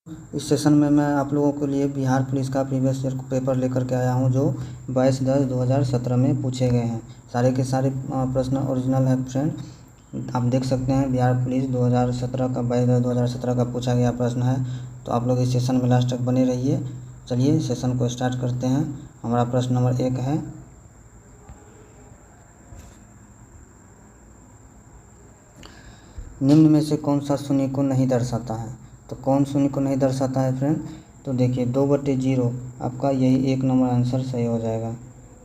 इस सेशन में मैं आप लोगों के लिए बिहार पुलिस का प्रीवियस ईयर पेपर लेकर के आया हूं, जो 22/10/2017 में पूछे गए हैं। सारे के सारे प्रश्न ओरिजिनल है फ्रेंड। आप देख सकते हैं बिहार पुलिस 2017 का 22/10/2017 का पूछा गया प्रश्न है। तो आप लोग इस सेशन में लास्ट तक बने रहिए। चलिए सेशन को स्टार्ट करते हैं। हमारा प्रश्न नंबर 1 है, निम्न में से कौन सा शून्य को नहीं दर्शाता है। तो कौन शून्य को नहीं दर्शाता है फ्रेंड? तो देखिए 2/0 आपका यही 1 नंबर आंसर सही हो जाएगा,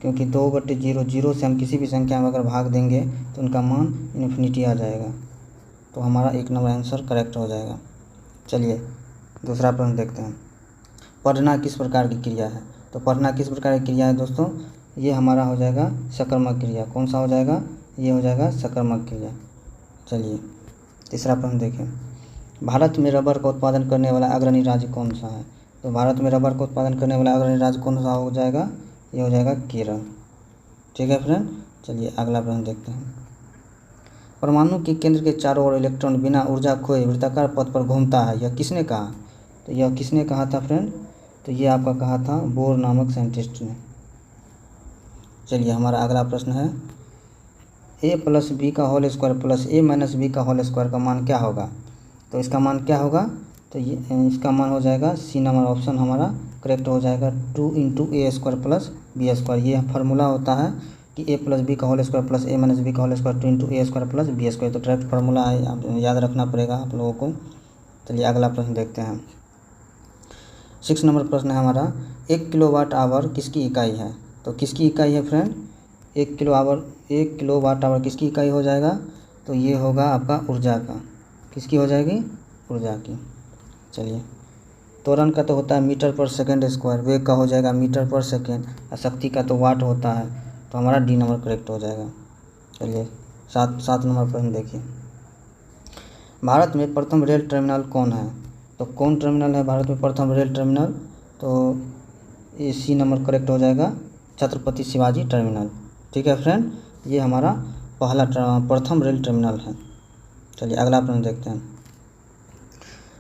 क्योंकि 2/0 जीरो से हम किसी भी संख्या में अगर भाग देंगे तो उनका मान इन्फिनिटी आ जाएगा। तो हमारा 1 नंबर आंसर करेक्ट हो जाएगा। चलिए दूसरा प्रश्न देखते हैं। पढ़ना किस प्रकार की क्रिया है? तो पढ़ना किस प्रकार की क्रिया है दोस्तों? ये हमारा हो जाएगा सकर्मक क्रिया। कौन सा हो जाएगा? ये हो जाएगा सकर्मक क्रिया। चलिए तीसरा प्रश्न देखें। भारत में रबर का उत्पादन करने वाला अग्रणी राज्य कौन सा है? तो भारत में रबर का उत्पादन करने वाला अग्रणी राज्य कौन सा हो जाएगा? ये हो जाएगा केरल। ठीक है फ्रेंड। चलिए अगला प्रश्न देखते हैं। परमाणु के केंद्र के चारों ओर इलेक्ट्रॉन बिना ऊर्जा खोए वृत्ताकार पथ पर घूमता है, यह किसने कहा? तो यह किसने कहा था फ्रेंड? तो ये आपका कहा था बोर नामक साइंटिस्ट ने। चलिए हमारा अगला प्रश्न है, a+b का होल स्क्वायर प्लस a-b का होल स्क्वायर का मान क्या होगा? तो इसका मान क्या होगा? तो ये इसका मान हो जाएगा सी नंबर ऑप्शन हमारा करेक्ट हो जाएगा, 2 × a² प्लस b²। ये फार्मूला होता है कि a+b का होल स्क्वायर प्लस a-b का whole square 2 × a² plus b²। तो डायरेक्ट फार्मूला है, आप याद रखना पड़ेगा आप लोगों को। चलिए अगला प्रश्न देखते हैं। 6 नंबर प्रश्न है हमारा, 1 किलोवाट आवर किसकी इकाई है? तो किसकी इकाई है फ्रेंड? 1 किलोवाट आवर किसकी इकाई हो जाएगा? तो ये होगा आपका ऊर्जा का। किसकी हो जाएगी? ऊर्जा की। चलिए त्वरण का तो होता है मीटर पर सेकंड स्क्वायर, वेग का हो जाएगा मीटर पर सेकंड, और शक्ति का तो वाट होता है। तो हमारा डी नंबर करेक्ट हो जाएगा। चलिए 7 नंबर प्रश्न देखिए। भारत में प्रथम रेल टर्मिनल कौन है? तो कौन टर्मिनल है भारत में प्रथम रेल टर्मिनल? तो ये सी नंबर करेक्ट हो जाएगा, छत्रपति शिवाजी टर्मिनल। ठीक है फ्रेंड, ये हमारा प्रथम रेल टर्मिनल है। चलिए अगला प्रश्न देखते हैं।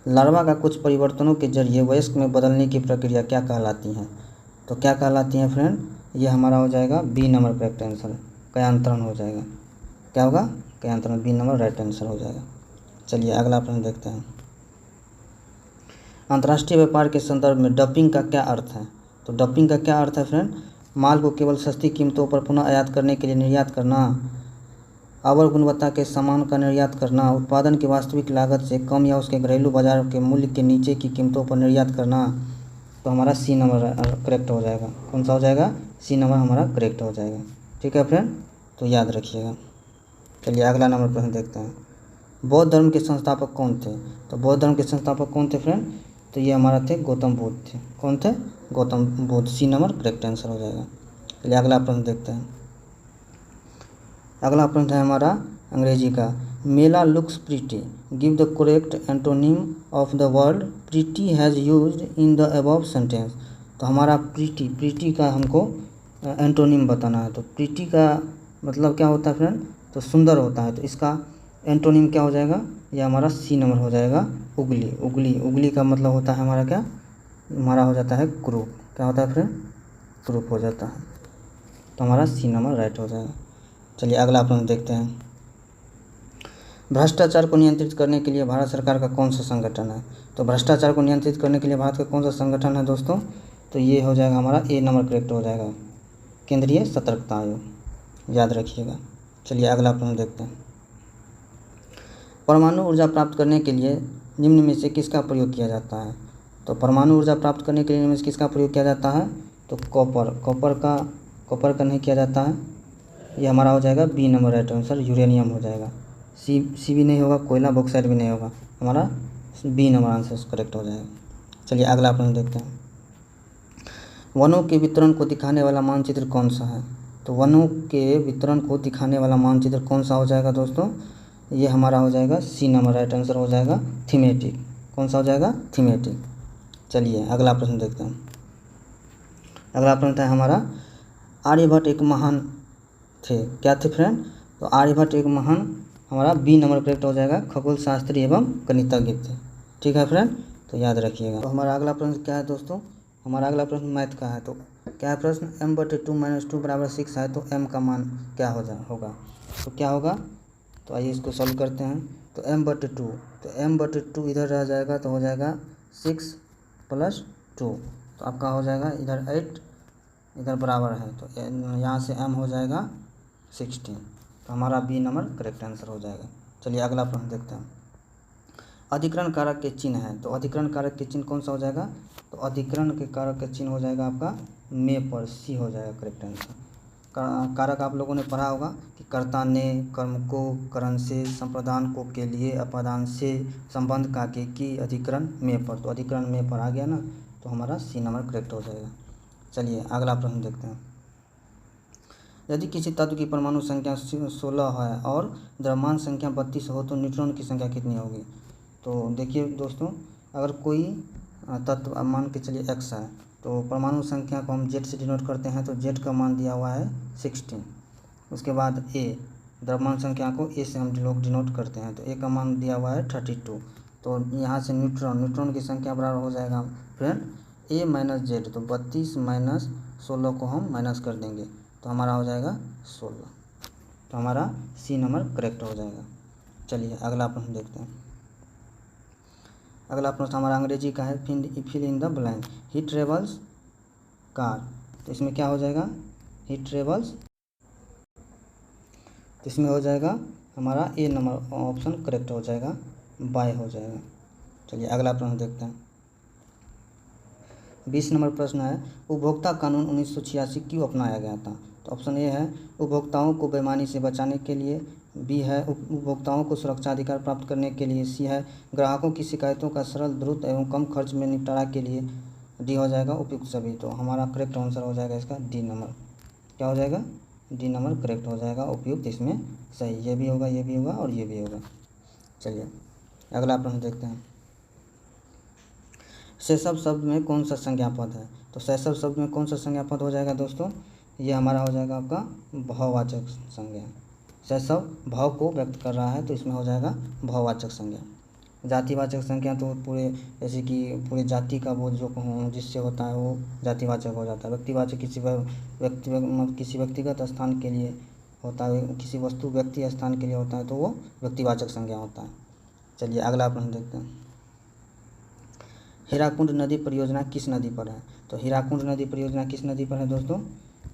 लार्वा का कुछ परिवर्तनों के जरिए वयस्क में बदलने की प्रक्रिया क्या कहलाती है? तो क्या कहलाती है फ्रेंड? ये हमारा हो जाएगा बी नंबर करेक्ट आंसर, कयांतरण हो जाएगा। क्या होगा? कयांतरण, बी नंबर राइट आंसर हो जाएगा। चलिए अगला प्रश्न देखते हैं। अंतर्राष्ट्रीय व्यापार के संदर्भ में डंपिंग का क्या अर्थ है? तो डंपिंग का क्या अर्थ है फ्रेंड? माल को केवल सस्ती कीमतों पर पुनः आयात करने के लिए निर्यात करना, अव्वल गुणवत्ता के सामान का निर्यात करना, उत्पादन की वास्तविक लागत से कम या उसके घरेलू बाजार के मूल्य के नीचे की कीमतों पर निर्यात करना। तो हमारा सी नंबर करेक्ट हो जाएगा। कौन सा हो जाएगा? सी नंबर हमारा करेक्ट हो जाएगा। ठीक है फ्रेंड, तो याद रखिएगा। चलिए अगला नंबर प्रश्न देखते हैं। बौद्ध धर्म के संस्थापक कौन थे? तो बौद्ध धर्म के संस्थापक कौन थे फ्रेंड? तो ये हमारा थे गौतम बुद्ध थे। कौन थे? Gautam Buddha. C number correct answer हो जाएगा। चलिए अगला प्रश्न देखते हैं। अगला प्रश्न है हमारा अंग्रेजी का, मेला looks pretty, give the correct antonym of the word pretty has used in the above sentence. तो हमारा प्रीटी का हमको एंटोनिम बताना है। तो प्रीटी का मतलब क्या होता है फ्रेंड? तो सुंदर होता है। तो इसका एंटोनिम क्या हो जाएगा? यह हमारा सी नंबर हो जाएगा, उगली। उगली का मतलब होता है हमारा क्या? हमारा हो जाता है क्रूप। क्या होता है फ्रेंड? क्रूप हो जाता है। तो हमारा सी नंबर राइट हो जाएगा। चलिए अगला प्रश्न देखते हैं। भ्रष्टाचार को नियंत्रित करने के लिए भारत सरकार का कौन सा संगठन है? तो भ्रष्टाचार को नियंत्रित करने के लिए भारत का कौन सा संगठन है दोस्तों? तो ये हो जाएगा हमारा ए नंबर करेक्ट हो जाएगा, केंद्रीय सतर्कता आयोग। याद रखिएगा। चलिए अगला प्रश्न देखते हैं। परमाणु ऊर्जा प्राप्त करने के लिए निम्न में से किसका प्रयोग किया जाता है? तो परमाणु ऊर्जा प्राप्त करने के लिए निम्न में से किसका प्रयोग किया जाता है? तो कॉपर का नहीं किया जाता है। ये हमारा हो जाएगा B number right answer, uranium हो जाएगा। सी भी नहीं होगा, कोयला बॉक्साइट भी नहीं होगा, हमारा बी नंबर आंसर करेक्ट हो जाएगा। चलिए अगला प्रश्न देखते हैं। वनों के वितरण को दिखाने वाला मानचित्र कौन सा है? तो वनों के वितरण को दिखाने वाला मानचित्र कौन सा हो जाएगा दोस्तों? ये हमारा हो जाएगा सी नंबर राइट आंसर हो जाएगा, थीमेटिक। कौन सा हो जाएगा? थीमेटिक। चलिए अगला प्रश्न देखते हैं। अगला प्रश्न है हमारा, आर्यभट्ट एक महान थे। क्या थे फ्रेंड? तो आर्यभट्ट एक महान, हमारा बी नंबर करेक्ट हो जाएगा, खगोल शास्त्री एवं गणितज्ञ थे। ठीक है फ्रेंड, तो याद रखिएगा। तो हमारा अगला प्रश्न क्या है दोस्तों, हमारा अगला प्रश्न मैथ का है। तो क्या है प्रश्न, m/2 - 2 = 6 है, तो m का मान क्या होगा, तो क्या होगा, तो आइए इसको सॉल्व करते हैं। तो m/2, तो m/2 इधर रह जाएगा तो हो जाएगा 6 + 2, तो आपका हो जाएगा इधर 8, इधर बराबर है, तो यहाँ से m हो जाएगा 16, तो हमारा बी नंबर करेक्ट आंसर हो जाएगा। चलिए अगला प्रश्न देखते हैं। अधिकरण कारक के चिन्ह है, तो अधिकरण कारक के चिन्ह कौन सा हो जाएगा, तो अधिकरण के कारक का चिन्ह हो जाएगा आपका में पर, सी हो जाएगा करेक्ट आंसर। कारक आप लोगों ने पढ़ा होगा कि कर्ता ने, कर्म को, करण से, संप्रदान को के लिए, अपादान से, संबंध का के की, अधिकरण में पर, तो अधिकरण में पर आ गया ना, तो हमारा सी नंबर करेक्ट हो जाएगा। चलिए अगला प्रश्न देखते हैं। यदि किसी तत्व की परमाणु संख्या 16 है और द्रव्यमान संख्या 32 हो तो न्यूट्रॉन की संख्या कितनी होगी। तो देखिए दोस्तों, अगर कोई तत्व मान के चलिए x है, तो परमाणु संख्या को हम z से डिनोट करते हैं, तो z का मान दिया हुआ है 16। उसके बाद a, द्रव्यमान संख्या को a से हम लोग डिनोट करते हैं, तो a का मान दिया हुआ है 32। तो यहाँ से न्यूट्रॉन की संख्या बराबर हो जाएगा फ्रेंड a - z, तो 32 - 16 को हम माइनस कर देंगे, तो हमारा हो जाएगा 16, तो हमारा सी नंबर करेक्ट हो जाएगा। चलिए अगला प्रश्न देखते हैं। अगला प्रश्न हमारा अंग्रेजी का है, fill in the blank. He travels car, तो इसमें क्या हो जाएगा, ही ट्रेवल्स, तो इसमें हो जाएगा हमारा ए नंबर ऑप्शन करेक्ट हो जाएगा, बाय हो जाएगा। चलिए अगला प्रश्न देखते हैं। 20 नंबर प्रश्न है, उपभोक्ता कानून 1986 क्यों अपनाया गया था। तो ऑप्शन ए है उपभोक्ताओं को बेईमानी से बचाने के लिए, बी है उपभोक्ताओं को सुरक्षा अधिकार प्राप्त करने के लिए, सी है ग्राहकों की शिकायतों का सरल, द्रुत एवं कम खर्च में निपटारा के लिए, डी हो जाएगा उपयुक्त सभी। तो हमारा करेक्ट आंसर हो जाएगा इसका डी नंबर, क्या हो जाएगा, डी नंबर करेक्ट हो जाएगा, उपयुक्त इसमें सही, ये भी होगा, ये भी होगा और ये भी होगा। चलिए अगला प्रश्न देखते हैं। शैशव शब्द में कौन सा संज्ञा पद है। तो शैशव शब्द में कौन सा संज्ञा पद हो जाएगा दोस्तों, ये हमारा हो जाएगा आपका भाववाचक संज्ञा। शैशव भाव को व्यक्त कर रहा है, तो इसमें हो जाएगा भाववाचक संज्ञा। जातिवाचक संज्ञा तो पूरे, जैसे कि पूरे जाति का वो जो जिससे होता है वो जातिवाचक हो जाता है। व्यक्तिवाचक किसी व्यक्तिगत स्थान के लिए होता है, किसी वस्तु व्यक्ति स्थान के लिए होता है, तो वो व्यक्तिवाचक संज्ञा होता है। चलिए अगला प्रश्न देखते हैं। हीराकुंड नदी परियोजना किस नदी पर है। तो हीराकुंड नदी परियोजना किस नदी पर है दोस्तों,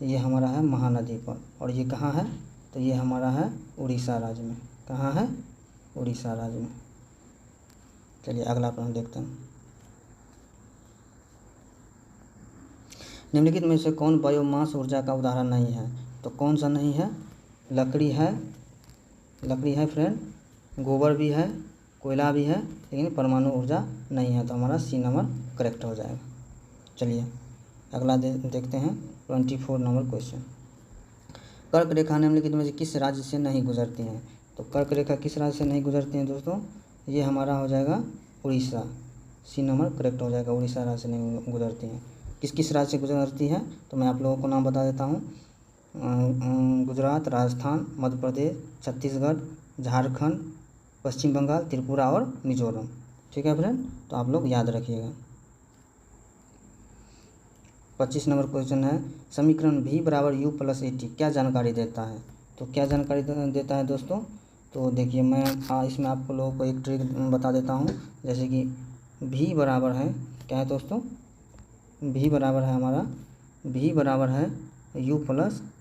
ये हमारा है महानदी पर, और ये कहाँ है, तो ये हमारा है उड़ीसा राज्य में। कहाँ है, उड़ीसा राज्य में। चलिए अगला प्रश्न देखते हैं। निम्नलिखित में से कौन बायोमास ऊर्जा का उदाहरण नहीं है। तो कौन सा नहीं है, लकड़ी है फ्रेंड, गोबर भी है, कोयला भी है, लेकिन परमाणु ऊर्जा नहीं है, तो हमारा सी नंबर करेक्ट हो जाएगा। चलिए अगला देखते हैं 24 नंबर क्वेश्चन। कर्क रेखा निम्नलिखित में से किस राज्य से नहीं गुजरती हैं। तो कर्क रेखा किस राज्य से नहीं गुजरती हैं दोस्तों, ये हमारा हो जाएगा उड़ीसा, सी नंबर करेक्ट हो जाएगा, उड़ीसा राज्य से नहीं गुजरती हैं। किस किस राज्य से गुजरती है, तो मैं आप लोगों को नाम बता देता हूँ। गुजरात, राजस्थान, मध्य प्रदेश, छत्तीसगढ़, झारखंड, पश्चिम बंगाल, त्रिपुरा और मिजोरम। ठीक है फ्रेंड, तो आप लोग याद रखिएगा। 25 नंबर क्वेश्चन है, समीकरण v = u + at क्या जानकारी देता है। तो क्या जानकारी देता है दोस्तों, तो देखिए मैं इसमें आप लोगों को एक ट्रिक बता देता हूँ। जैसे कि v बराबर है, क्या है दोस्तों, v बराबर है हमारा, v बराबर है u +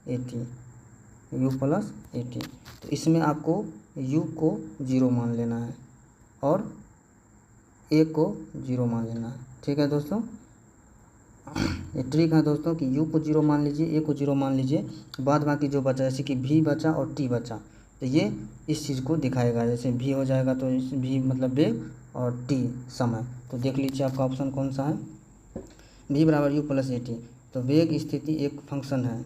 at। तो इसमें आपको u को 0 मान लेना है और a को 0 मान लेना है। ठीक है दोस्तों, ये ट्रिक है दोस्तों कि u को 0 मान लीजिए, a को 0 मान लीजिए, बाद बाकी जो बचा, जैसे कि v बचा और t बचा, तो ये इस चीज़ को दिखाएगा। जैसे v हो जाएगा तो इस v मतलब वेग और t समय। तो देख लीजिए आपका ऑप्शन कौन सा है, v = u + at। तो वेग स्थिति एक फंक्शन है,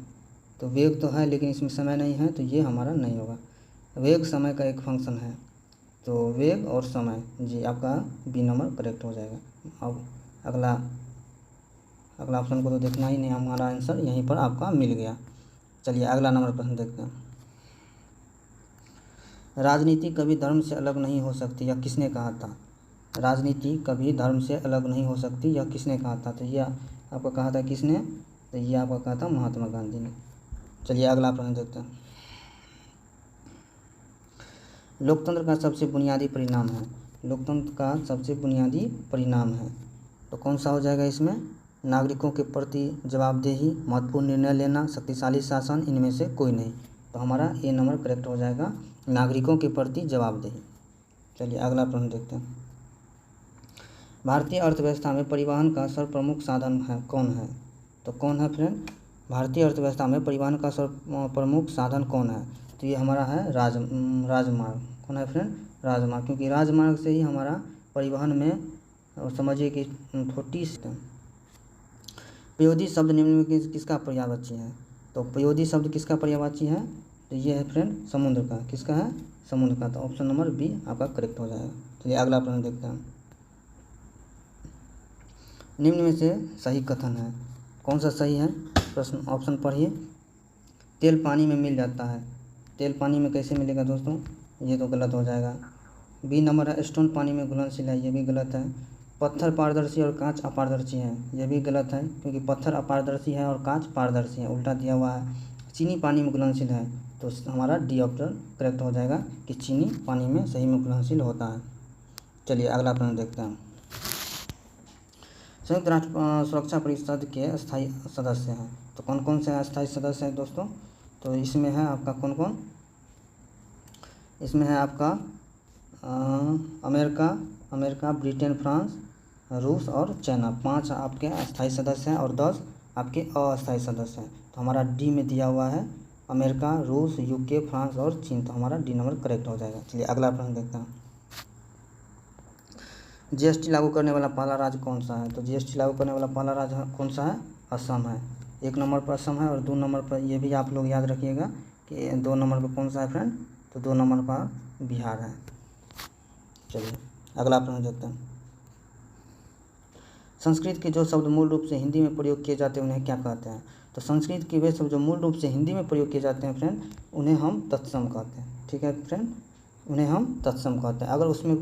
तो वेग तो है लेकिन इसमें समय नहीं है, तो ये हमारा नहीं होगा। वेग समय का एक फंक्शन है, तो वेग और समय, जी आपका बी नंबर करेक्ट हो जाएगा। अब अगला ऑप्शन को तो देखना ही नहीं, हमारा आंसर यहीं पर आपका मिल गया। चलिए अगला नंबर प्रश्न देखते हैं। राजनीति कभी धर्म से अलग नहीं हो सकती, या किसने कहा था। राजनीति कभी धर्म से अलग नहीं हो सकती, यह किसने कहा था? तो यह आपका कहा था किसने? तो ये आपका कहा था महात्मा गांधी ने। चलिए अगला प्रश्न देखते हैं। लोकतंत्र का सबसे बुनियादी परिणाम है, लोकतंत्र का सबसे बुनियादी परिणाम है, तो कौन सा हो जाएगा इसमें? नागरिकों के प्रति जवाबदेही, महत्वपूर्ण निर्णय लेना, शक्तिशाली शासन, इनमें से कोई नहीं। तो हमारा ए नंबर करेक्ट हो जाएगा, नागरिकों के प्रति जवाबदेही। चलिए अगला प्रश्न देखते हैं। भारतीय अर्थव्यवस्था में परिवहन का सर्वप्रमुख साधन है कौन है? तो कौन है फ्रेंड? भारतीय अर्थव्यवस्था में परिवहन का सर्वप्रमुख साधन कौन है? तो ये हमारा है राजमार्ग। कौन है फ्रेंड? राजमार्ग, क्योंकि राजमार्ग से ही हमारा परिवहन में समझिए कि छोटी पयोदी शब्द निम्न में किसका पर्यायवाची है? तो पयोदी शब्द किसका पर्यायवाची है? तो ये है फ्रेंड समुद्र का। किसका है? समुद्र का। तो ऑप्शन नंबर बी आपका करेक्ट हो जाएगा। चलिए अगला प्रश्न देखते हैं। निम्न में से सही कथन है, कौन सा सही है? प्रश्न ऑप्शन पढ़िए। तेल पानी में मिल जाता है, तेल पानी में कैसे मिलेगा दोस्तों? ये तो गलत हो जाएगा। बी नंबर है स्टोन पानी में घुलनशील है, ये भी गलत है। पत्थर पारदर्शी और कांच अपारदर्शी है, ये भी गलत है, क्योंकि पत्थर अपारदर्शी है और कांच पारदर्शी है, उल्टा दिया हुआ है। चीनी पानी में घुलनशील है, तो हमारा डी ऑप्शन करेक्ट हो जाएगा कि चीनी पानी में सही में घुलनशील होता है। चलिए अगला प्रश्न देखते हैं। संयुक्त राष्ट्र सुरक्षा परिषद के स्थायी सदस्य हैं, तो कौन कौन से स्थायी सदस्य हैं दोस्तों? तो इसमें है आपका कौन कौन? इसमें है आपका अमेरिका, ब्रिटेन, फ्रांस, रूस और चाइना। 5 आपके स्थायी सदस्य हैं और 10 आपके अस्थायी सदस्य हैं। तो हमारा डी में दिया हुआ है अमेरिका, रूस, यूके, फ्रांस और चीन। तो हमारा डी नंबर करेक्ट हो जाएगा। चलिए अगला प्रश्न देखते हैं। जीएसटी लागू करने वाला पहला राज्य कौन सा है? तो जीएसटी लागू करने वाला पहला राज्य कौन सा है? असम है। 1 नंबर पर असम है और 2 नंबर पर, ये भी आप लोग याद रखिएगा कि 2 नंबर पर कौन सा है फ्रेंड? तो 2 नंबर पर बिहार है। चलिए अगला प्रश्न देखते हैं। संस्कृत के जो शब्द मूल रूप से हिंदी में प्रयोग किए जाते हैं उन्हें क्या कहते हैं? तो संस्कृत के वे शब्द जो मूल रूप से हिंदी में प्रयोग किए जाते हैं फ्रेंड, उन्हें हम तत्सम कहते हैं। ठीक है फ्रेंड, उन्हें हम तत्सम कहते हैं। अगर उसमें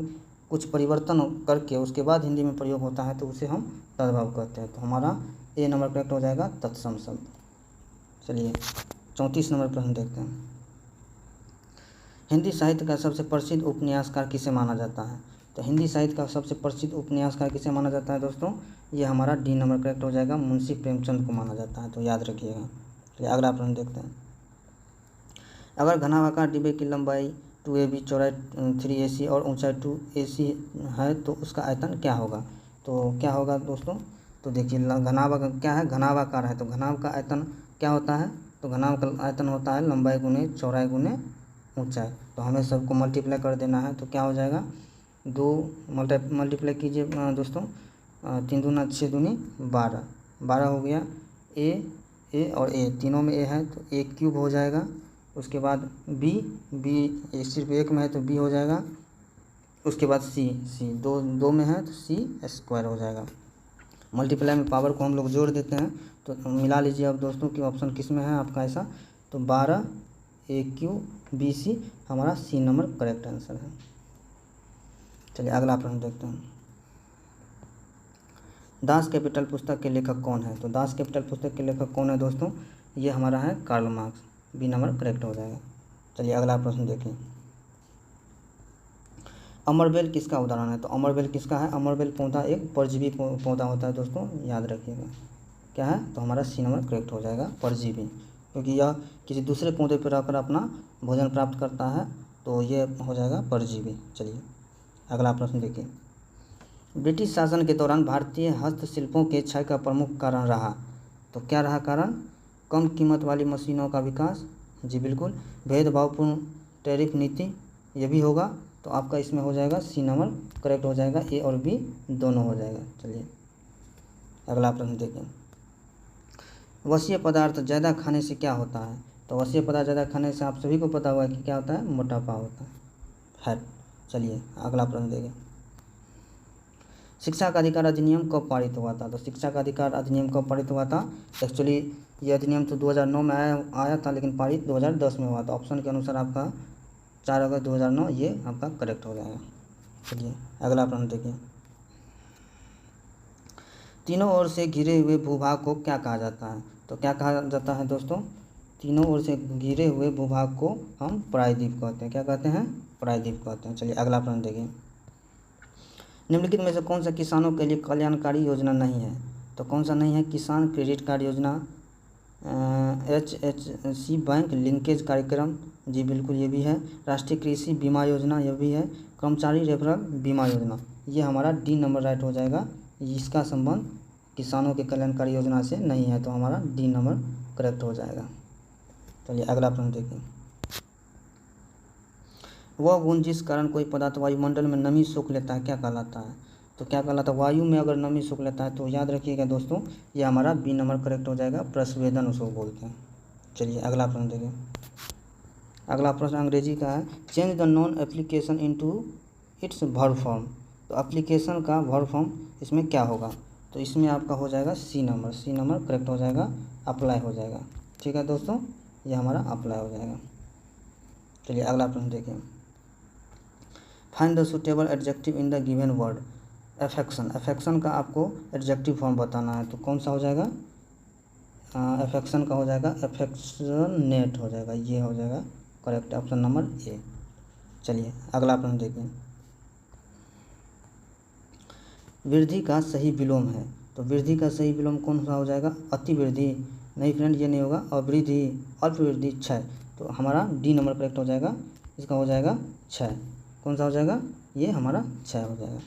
कुछ परिवर्तन करके उसके बाद हिंदी में प्रयोग होता है तो उसे हम तद्भव कहते हैं। तो हमारा ए नंबर करेक्ट हो जाएगा, तत्सम शब्द। चलिए 34 नंबर प्रश्न देखते हैं। हिंदी साहित्य का सबसे प्रसिद्ध उपन्यासकार किसे माना जाता है? तो हिंदी साहित्य का सबसे प्रसिद्ध उपन्यासकार किसे माना जाता है दोस्तों? ये हमारा डी नंबर करेक्ट हो जाएगा, मुंशी प्रेमचंद को माना जाता है। तो याद रखिएगा। चलिए अगला प्रश्न देखते हैं। अगर घनाभाकार डिब्बे की लंबाई 2ab, चौड़ाई 3ac और ऊंचाई 2ac है तो उसका आयतन क्या होगा? तो क्या होगा दोस्तों? तो देखिए घनाभाग क्या है? घनाभाकार है, तो घनाभ का आयतन क्या होता है? तो घनाभ का आयतन होता है लंबाई गुने चौड़ाई गुने ऊंचाई। तो हमें सबको मल्टीप्लाई कर देना है, तो क्या हो जाएगा? 2 मल्टीप्लाई कीजिए दोस्तों, 3 दूना 6 दूनी 12, 12 हो गया। ए और ए तीनों में ए है तो ए क्यूब हो जाएगा। उसके बाद बी सिर्फ एक में है तो बी हो जाएगा। उसके बाद सी दो में है तो सी स्क्वायर हो जाएगा। मल्टीप्लाई में पावर को हम लोग जोड़ देते हैं, तो मिला लीजिए अब दोस्तों कि ऑप्शन किस में है आपका ऐसा। तो 12 ए क्यू बी सी, हमारा सी नंबर करेक्ट आंसर है। चलिए अगला प्रश्न देखते हैं। दास कैपिटल पुस्तक के लेखक कौन है? तो दास कैपिटल पुस्तक के लेखक कौन है दोस्तों? ये हमारा है Karl Marx. B number correct हो जाएगा। चलिए अगला प्रश्न देखें। अमरबेल किसका उदाहरण है? तो अमरबेल किसका है? अमरबेल पौधा एक परजीवी पौधा होता है दोस्तों, याद रखिएगा। क्या है? तो हमारा सी नंबर करेक्ट हो जाएगा, परजीवी, क्योंकि यह किसी दूसरे पौधे पर रहकर अपना भोजन प्राप्त करता है, तो ये हो जाएगा परजीवी। चलिए अगला प्रश्न देखिए। ब्रिटिश शासन के दौरान भारतीय हस्तशिल्पों के क्षय का प्रमुख कारण रहा, तो क्या रहा कारण? कम कीमत वाली मशीनों का विकास, जी बिल्कुल। भेदभावपूर्ण टैरिफ नीति, ये भी होगा। तो आपका इसमें हो जाएगा सी नंबर करेक्ट हो जाएगा, ए और बी दोनों हो जाएगा। चलिए अगला प्रश्न देखें। वसीय पदार्थ ज़्यादा खाने से क्या होता है? तो वसीय पदार्थ ज़्यादा खाने से आप सभी को पता हुआ है कि क्या होता है? मोटापा होता है, फैट। चलिए अगला प्रश्न देखें। शिक्षा का अधिकार अधिनियम कब पारित हुआ था? तो शिक्षा का अधिकार अधिनियम कब पारित हुआ था? एक्चुअली ये अधिनियम तो 2009 में आया था, लेकिन पारित 2010 में हुआ था। ऑप्शन के अनुसार आपका 4 अगस्त 2009 ये आपका करेक्ट हो जाएगा। चलिए अगला प्रश्न देखिए, तीनों ओर से घिरे हुए भूभाग को क्या कहा जाता है? तो क्या कहा जाता है दोस्तों? तीनों ओर से घिरे हुए भूभाग को हम प्रायद्वीप कहते हैं। क्या कहते हैं? प्रायद्वीप कहते हैं। चलिए अगला प्रश्न देखिए, निम्नलिखित में से कौन सा किसानों के लिए कल्याणकारी योजना नहीं है? तो कौन सा नहीं है? किसान क्रेडिट कार्ड योजना, HHC बैंक लिंकेज कार्यक्रम, जी बिल्कुल ये भी है। राष्ट्रीय कृषि बीमा योजना, यह भी है। कर्मचारी रेफरल बीमा योजना, ये हमारा डी नंबर राइट हो जाएगा। इसका संबंध किसानों के कल्याणकारी योजना से नहीं है, तो हमारा डी नंबर करेक्ट हो जाएगा। चलिए अगला प्रश्न देखिए, वह गुण जिस कारण कोई पदार्थ वायुमंडल में नमी सोख लेता है क्या कहलाता है? तो क्या कहलाता है? वायु में अगर नमी सोख लेता है तो याद रखिएगा दोस्तों, ये हमारा बी नंबर करेक्ट हो जाएगा, प्रस्वेदन उसको बोलते हैं। चलिए अगला प्रश्न देखिए, अगला प्रश्न अंग्रेजी का है, change the non application into its verb form. तो एप्लीकेशन का वर्ब फॉर्म इसमें क्या होगा? तो इसमें आपका हो जाएगा सी नंबर करेक्ट हो जाएगा, अप्लाई हो जाएगा। ठीक है दोस्तों, ये हमारा अप्लाई हो जाएगा। चलिए अगला प्रश्न देखिए, find the suitable adjective in the given word. Affection का आपको एडजेक्टिव फॉर्म बताना है, तो कौन सा हो जाएगा? एफेक्शन का हो जाएगा एफेक्शनेट हो जाएगा, ये हो जाएगा करेक्ट, ऑप्शन नंबर ए। चलिए अगला प्रश्न देखिए, वृद्धि का सही विलोम है। तो वृद्धि का सही विलोम कौन सा हो जाएगा? अतिवृद्धि नहीं फ्रेंड, ये नहीं होगा। अवृद्धि, अल्पवृद्धि, क्षय, तो हमारा डी नंबर करेक्ट हो जाएगा। इसका हो जाएगा क्षय। कौन सा हो जाएगा? ये हमारा क्षय हो जाएगा।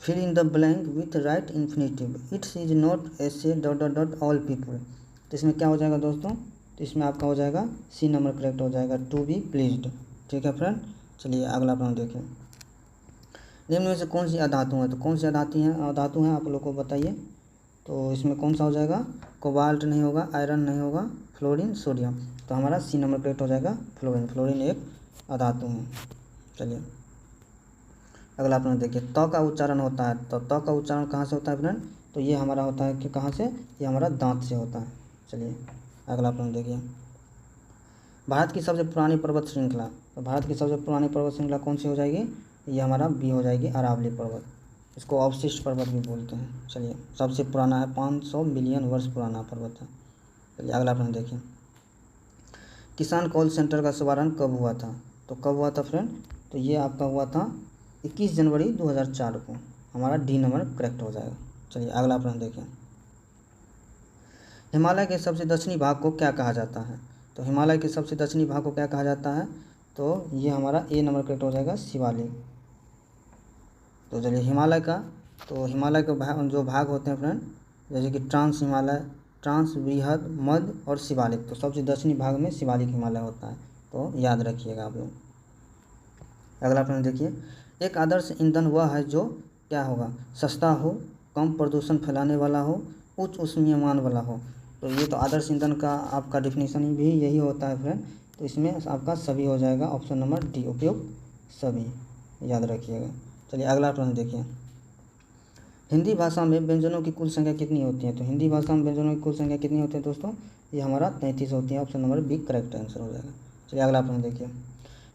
Fill in the blank with right infinitive, its is not ऐसे ... ऑल पीपल। तो इसमें क्या हो जाएगा दोस्तों? तो इसमें आपका हो जाएगा सी नंबर करेक्ट हो जाएगा, टू बी प्लीज्ड। ठीक है फ्रेंड। चलिए अगला प्रश्न देखिए, निम्न में से कौन सी अधातु है? तो कौन सी अधातु हैं आप लोग को बताइए। तो इसमें कौन सा हो जाएगा? कोबाल्ट नहीं होगा, आयरन नहीं होगा, फ्लोरीन, सोडियम, तो हमारा सी नंबर करेक्ट हो जाएगा, फ्लोरीन एक अधातु है। चलिए अगला प्रश्न देखिए, त का उच्चारण होता है, तो त का उच्चारण कहाँ से होता है फ्रेंड? तो ये हमारा होता है कि कहाँ से? ये हमारा दांत से होता है। चलिए अगला प्रश्न देखिए, भारत की सबसे पुरानी पर्वत श्रृंखला। तो भारत की सबसे पुरानी पर्वत श्रृंखला कौन सी हो जाएगी? ये हमारा बी हो जाएगी, अरावली पर्वत। इसको अवशिष्ट पर्वत भी बोलते हैं। चलिए सबसे पुराना है, 500 मिलियन वर्ष पुराना पर्वत है। चलिए अगला प्रश्न देखिए, किसान कॉल सेंटर का शुभारंभ कब हुआ था? तो कब हुआ था फ्रेंड? तो ये आपका हुआ था 21 जनवरी 2004 को, हमारा डी नंबर करेक्ट हो जाएगा। चलिए अगला प्रश्न देखिए, हिमालय के सबसे दक्षिणी भाग को क्या कहा जाता है? तो हिमालय के सबसे दक्षिणी भाग को क्या कहा जाता है? तो ये हमारा ए नंबर करेक्ट हो जाएगा, शिवालिक। तो चलिए हिमालय का, तो हिमालय के जो भाग होते हैं फ्रेंड, जैसे कि ट्रांस हिमालय, ट्रांस, बृहद, मध्य और शिवालिक, तो सबसे दक्षिणी भाग में शिवालिक हिमालय होता है, तो याद रखिएगा आप लोग। अगला प्रश्न देखिए, एक आदर्श ईंधन वह है जो क्या होगा? सस्ता हो, कम प्रदूषण फैलाने वाला हो, उच्च ऊष्मीयमान वाला हो। तो ये तो आदर्श ईंधन का आपका डिफिनीशन भी यही होता है फ्रेंड, तो इसमें आपका सभी हो जाएगा, ऑप्शन नंबर डी, उपयुक्त सभी, याद रखिएगा। चलिए अगला प्रश्न देखिए, हिंदी भाषा में व्यंजनों की कुल संख्या कितनी होती है? तो हिंदी भाषा में व्यंजनों की कुल संख्या कितनी होती है दोस्तों? ये हमारा 33 होती है, option number B correct answer हो जाएगा। चलिए अगला प्रश्न देखिए,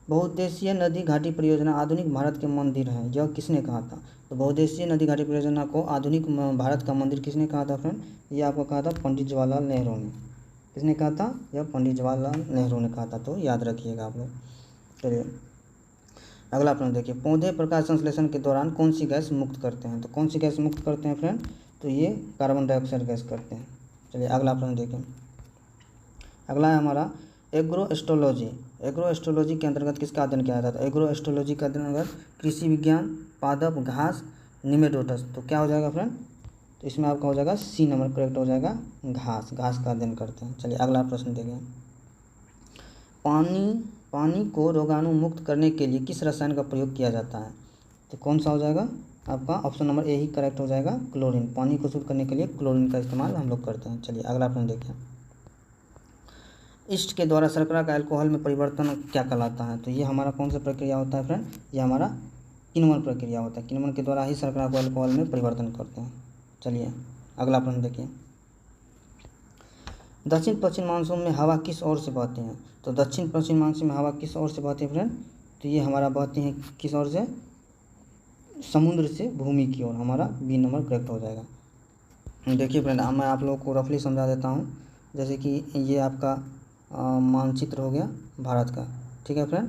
बहुउद्देशीय नदी घाटी परियोजना आधुनिक भारत के मंदिर है, यह किसने कहा था? तो बहुउद्देशीय नदी घाटी परियोजना को आधुनिक भारत का मंदिर किसने कहा था फ्रेंड? ये आपको कहा था पंडित जवाहरलाल नेहरू ने। किसने कहा था? यह पंडित जवाहरलाल नेहरू ने कहा था, तो याद रखिएगा आप लोग। चलिए अगला प्रश्न देखिए, पौधे प्रकाश संश्लेषण के दौरान कौन सी गैस मुक्त करते हैं? तो कौन सी गैस मुक्त करते हैं फ्रेंड? तो ये कार्बन डाइऑक्साइड गैस करते हैं। चलिए अगला प्रश्न देखें, अगला है हमारा एग्रोएस्ट्रोलॉजी। एग्रोएस्ट्रोलॉजी के अंतर्गत किसका अध्ययन किया जाता है? एग्रोएस्ट्रोलॉजी के अंतर्गत कृषि विज्ञान, पादप, घास, निमेटोडस, तो क्या हो जाएगा फ्रेंड? तो इसमें आपका हो जाएगा सी नंबर करेक्ट हो जाएगा, घास का अध्ययन करते हैं। चलिए अगला प्रश्न देखें, पानी को रोगाणु मुक्त करने के लिए किस रसायन का प्रयोग किया जाता है? तो कौन सा हो जाएगा आपका? Option number A he correct हो जाएगा, क्लोरीन। पानी को शुद्ध करने के लिए क्लोरीन का इस्तेमाल हम लोग करते हैं। चलिए अगला प्रश्न देखिए, ईस्ट के द्वारा शर्करा का अल्कोहल में परिवर्तन क्या कहलाता है? तो ये हमारा कौन सा प्रक्रिया होता है फ्रेंड? ये हमारा किण्वन प्रक्रिया होता है। किण्वन के द्वारा ही शर्करा को अल्कोहल में परिवर्तन करते हैं। चलिए अगला प्रश्न देखिए, दक्षिण पश्चिम मानसून में हवा किस ओर से बहती है? तो दक्षिण पश्चिम मानसून में हवा किस ओर से बहती है फ्रेंड? तो ये हमारा बहती है किस ओर से? समुद्र से भूमि की ओर, हमारा बी नंबर करेक्ट हो जाएगा। देखिए फ्रेंड, मैं आप लोगों को रफली समझा देता हूँ। जैसे कि ये आपका मानचित्र हो गया भारत का, ठीक है फ्रेंड।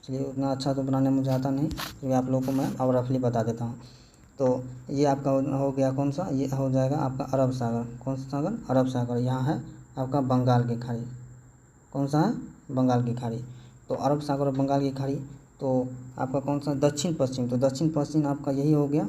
चलिए, उतना अच्छा तो बनाने मुझे आता नहीं, फिर आप लोगों को मैं अब रफली बता देता हूँ। तो ये आपका हो गया कौन सा, ये हो जाएगा आपका अरब सागर। कौन सा सागर? अरब सागर। यहाँ है आपका बंगाल की खाड़ी। कौन सा है? बंगाल की खाड़ी। तो अरब सागर और बंगाल की खाड़ी, तो आपका कौन सा? दक्षिण पश्चिम। तो दक्षिण पश्चिम आपका यही हो गया।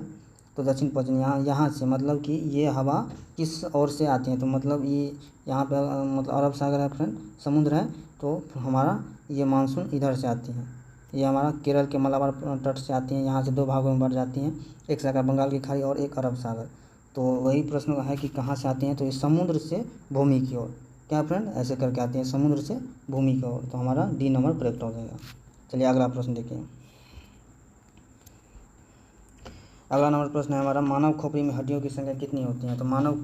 तो दक्षिण पश्चिम यहाँ से, मतलब कि ये हवा किस ओर से आती है, तो मतलब ये यहाँ पे मतलब अरब सागर है फ्रेंड, समुद्र है, तो हमारा ये मानसून इधर से आती है। ये हमारा केरल के मलाबार तट से आती हैं, यहाँ से दो भागों में बढ़ जाती हैं, एक सागर बंगाल की खाड़ी और एक अरब सागर। तो वही प्रश्न है कि कहाँ से आती हैं, तो ये समुद्र से भूमि की ओर। क्या फ्रेंड? ऐसे करके आती हैं समुद्र से भूमि की ओर। तो हमारा डी नंबर करेक्ट हो जाएगा। चलिए अगला प्रश्न देखिए। अगला नंबर प्रश्न है हमारा, मानव खोपड़ी में हड्डियों की संख्या कितनी होती है? तो मानव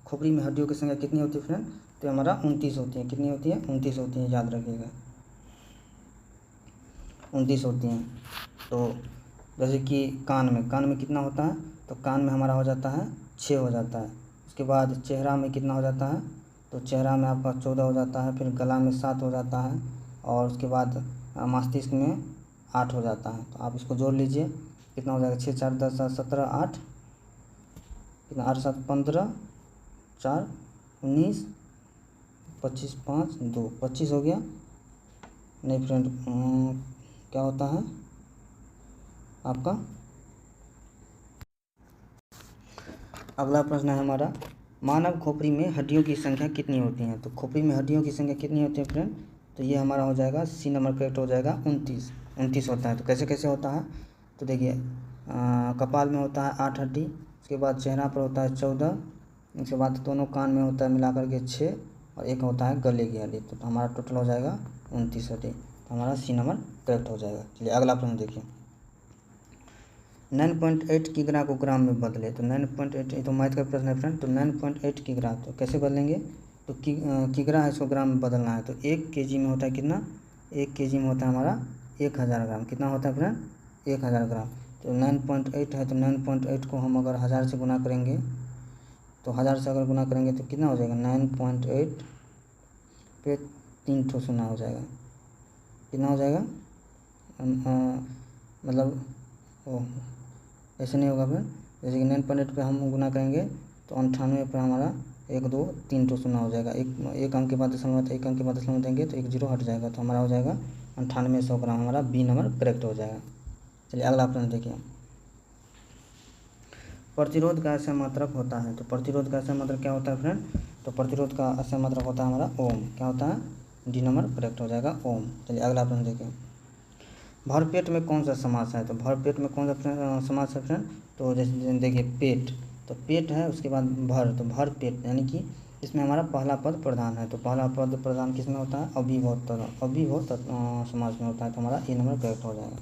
खोपड़ी में हड्डियों की संख्या कितनी होती है फ्रेंड? तो हमारा 29 होती है। कितनी होती है? 29 होती है, याद रखिएगा, 29 होती हैं। तो जैसे कि कान में कितना होता है? तो कान में हमारा हो जाता है 6 हो जाता है। उसके बाद चेहरा में कितना हो जाता है? तो चेहरा में आपका 14 हो जाता है। फिर गला में 7 हो जाता है, और उसके बाद मस्तिष्क में 8 हो जाता है। तो आप इसको जोड़ लीजिए, कितना हो जाएगा? 6 4 10 7 17 8, कितना? 8 7 15, 4 19, 25 5 2, 25 हो गया। नहीं फ्रेंड, क्या होता है आपका? अगला प्रश्न है हमारा, मानव खोपड़ी में हड्डियों की संख्या कितनी होती है? तो खोपड़ी में हड्डियों की संख्या कितनी होती है फ्रेंड? तो ये हमारा हो जाएगा सी नंबर करेक्ट हो जाएगा, 29। 29 होता है। तो कैसे कैसे होता है? तो देखिए, कपाल में होता है 8 हड्डी, उसके बाद चेहरा पर होता है 14, उसके बाद दोनों कान में होता है मिलाकर के 6, और एक होता है गले की हड्डी। तो हमारा टोटल हो जाएगा 29 हड्डी। तो हमारा सी नंबर करेक्ट हो जाएगा। चलिए अगला प्रश्न देखिए, 9.8 किग्रा को ग्राम में बदले। तो 9.8, ये तो मैथ का प्रश्न है फ्रेंड। तो 9.8 किग्रा तो कैसे बदलेंगे? तो किग्रा है, इसको ग्राम में बदलना है। तो 1 केजी में होता है कितना? 1 केजी में होता है हमारा 1000 ग्राम। कितना होता है फ्रेंड? 1000 ग्राम। तो 9.8 है, तो 9.8 को हम अगर 1000 से गुना करेंगे, तो 1000 से अगर गुना करेंगे तो कितना हो जाएगा? 9.8 पे 3 ठो शून्य हो जाएगा। कितना हो जाएगा? मतलब ऐसे नहीं होगा फिर। जैसे कि 9.8 पे हम गुना करेंगे तो 98 पे हमारा 1 2 3 टू शून्य हो जाएगा। एक अंक के बाद दशमलव, एक अंक के बाद दशमलव देंगे तो 1 0 हट जाएगा। तो हमारा हो जाएगा 9800 ग्राम। हमारा बी नंबर करेक्ट हो जाएगा। चलिए अगला प्रश्न देखिए, प्रतिरोध का असम मात्रक होता है। तो प्रतिरोध का असम मात्रक क्या होता है फ्रेंड? तो प्रतिरोध का असम मात्रक होता है हमारा ओम। क्या होता है? डी नंबर करेक्ट हो जाएगा, ओम। चलिए अगला प्रश्न देखिए, भरपेट में कौन सा समास है? तो भरपेट में कौन सा समास है फ्रेंड? तो जैसे देखिए, पेट, तो पेट है, उसके बाद भर, तो भर पेट, यानी कि इसमें हमारा पहला पद प्रधान है। तो पहला पद प्रधान किस में होता है? अभिभूत समास में होता है। तो हमारा ए नंबर करेक्ट हो जाएगा।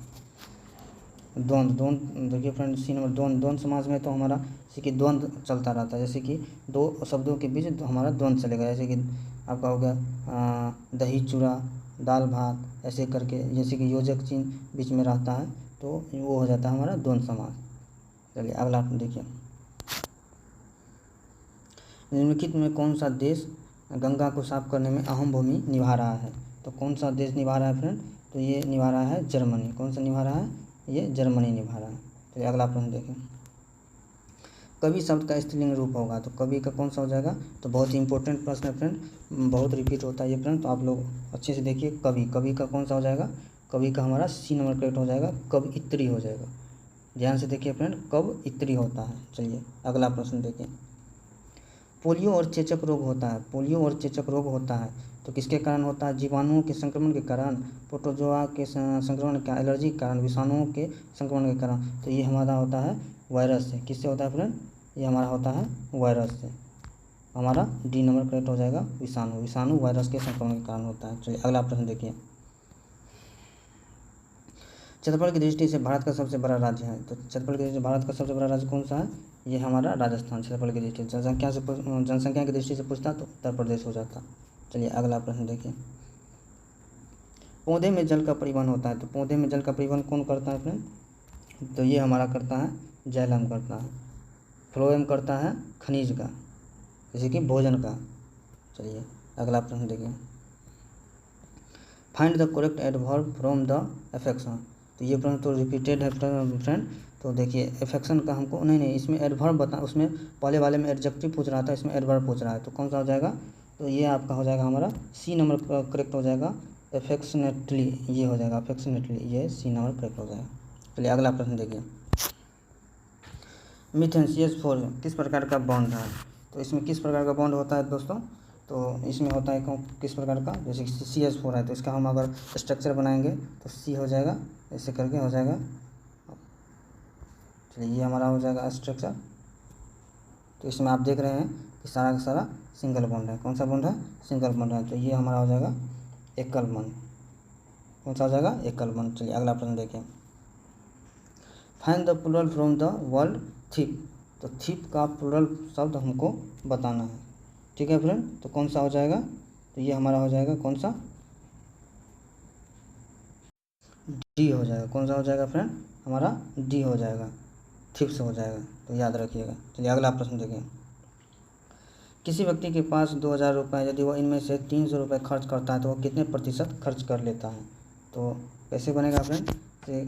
द्वंद्व देखिए फ्रेंड, सी नंबर द्वंद्व समास में तो हमारा जैसे कि द्वंद्व चलता रहता है। जैसे कि दो शब्दों के बीच हमारा द्वंद्व चलेगा। जैसे कि आपका हो गया दही चूड़ा, दाल भात, ऐसे करके, जैसे कि योजक चिन्ह बीच में रहता है तो वो हो जाता है हमारा द्वंद्व समास। चलिए अगला देखिए, निम्नलिखित में कौन सा देश गंगा को साफ करने में अहम भूमि निभा रहा है? तो कौन सा देश निभा रहा है फ्रेंड? तो ये निभा रहा है जर्मनी। कौन सा निभा रहा है? ये जर्मनी निभा रहा है। तो अगला प्रश्न देखें, कवि शब्द का स्त्रीलिंग रूप होगा। तो कवि का कौन सा हो जाएगा? तो बहुत ही इंपॉर्टेंट प्रश्न है फ्रेंड, बहुत रिपीट होता है ये फ्रेंड, तो आप लोग अच्छे से देखिए। कवि का कौन सा हो जाएगा? कवि का हमारा सी नंबर करेक्ट हो जाएगा, कवयित्री हो जाएगा। ध्यान से देखिए फ्रेंड, कवयित्री होता है। चलिए अगला प्रश्न देखिए, पोलियो और चेचक रोग होता है। पोलियो और चेचक रोग होता है तो किसके कारण होता है? जीवाणुओं के संक्रमण के कारण, प्रोटोजोआ के संक्रमण के, एलर्जी के कारण, विषाणुओं के संक्रमण के कारण। तो ये हमारा होता है वायरस से। किससे होता है फ्रेंड? ये हमारा होता है वायरस से। हमारा डी नंबर करेक्ट हो जाएगा, विषाणु वायरस के संक्रमण के कारण होता है। चलिए अगला प्रश्न देखिए, क्षेत्रफल की दृष्टि से भारत का सबसे बड़ा राज्य है। तो क्षेत्रफल की दृष्टि से भारत का सबसे बड़ा राज्य कौन सा है? ये हमारा राजस्थान। क्षेत्रफल की दृष्टि से, जनसंख्या की दृष्टि से पूछता तो उत्तर प्रदेश हो जाता। चलिए अगला प्रश्न देखिए, पौधे में जल का परिवहन होता है। तो पौधे में जल का परिवहन कौन करता है फ्रेंड? तो ये हमारा करता है जैलम करता है। फ्लोएम करता है खनिज का, जैसे कि भोजन का। चलिए अगला प्रश्न देखिए, find the correct adverb from the affection. तो ये प्रश्न तो रिपीटेड है फ्रेंड। तो देखिए एफेक्शन का हमको नहीं इसमें एडवर्ब बता, उसमें पहले वाले में एडजेक्टिव पूछ रहा था, इसमें एडवर्ब पूछ रहा है, तो कौन सा हो जाएगा? तो ये आपका हो जाएगा हमारा सी नंबर करेक्ट हो जाएगा, एफेक्शनेटली ये हो जाएगा, अफेक्शनेटली ये सी नंबर करेक्ट हो जाएगा। चलिए अगला प्रश्न देखिए, मीथेन CH4 किस प्रकार का बॉन्ड है? तो इसमें किस प्रकार का बॉन्ड होता है दोस्तों? तो इसमें होता है किस प्रकार का, जैसे CH4 है तो इसका हम अगर स्ट्रक्चर बनाएंगे तो C हो जाएगा, ऐसे करके हो जाएगा। चलिए ये हमारा हो जाएगा स्ट्रक्चर। तो इसमें आप देख रहे हैं कि सारा का सारा सिंगल बॉन्ड है। कौन सा बॉन्ड है? सिंगल बॉन्ड है। तो ये हमारा हो जाएगा एकल बॉन्ड। कौन सा हो जाएगा? एकल बॉन्ड। चलिए अगला प्रश्न देखें, find the plural from the word thief. तो थीप का प्लूरल शब्द हमको बताना है, ठीक है फ्रेंड। तो कौन सा हो जाएगा? तो ये हमारा हो जाएगा कौन सा? डी हो जाएगा। कौन सा हो जाएगा फ्रेंड? हमारा डी हो जाएगा, थीप्स हो जाएगा, तो याद रखिएगा। चलिए अगला प्रश्न देखिए, किसी व्यक्ति के पास 2000 रुपये, यदि वह इनमें से 300 रुपये खर्च करता है तो वह कितने प्रतिशत खर्च कर लेता है? तो कैसे बनेगा फ्रेंड? तो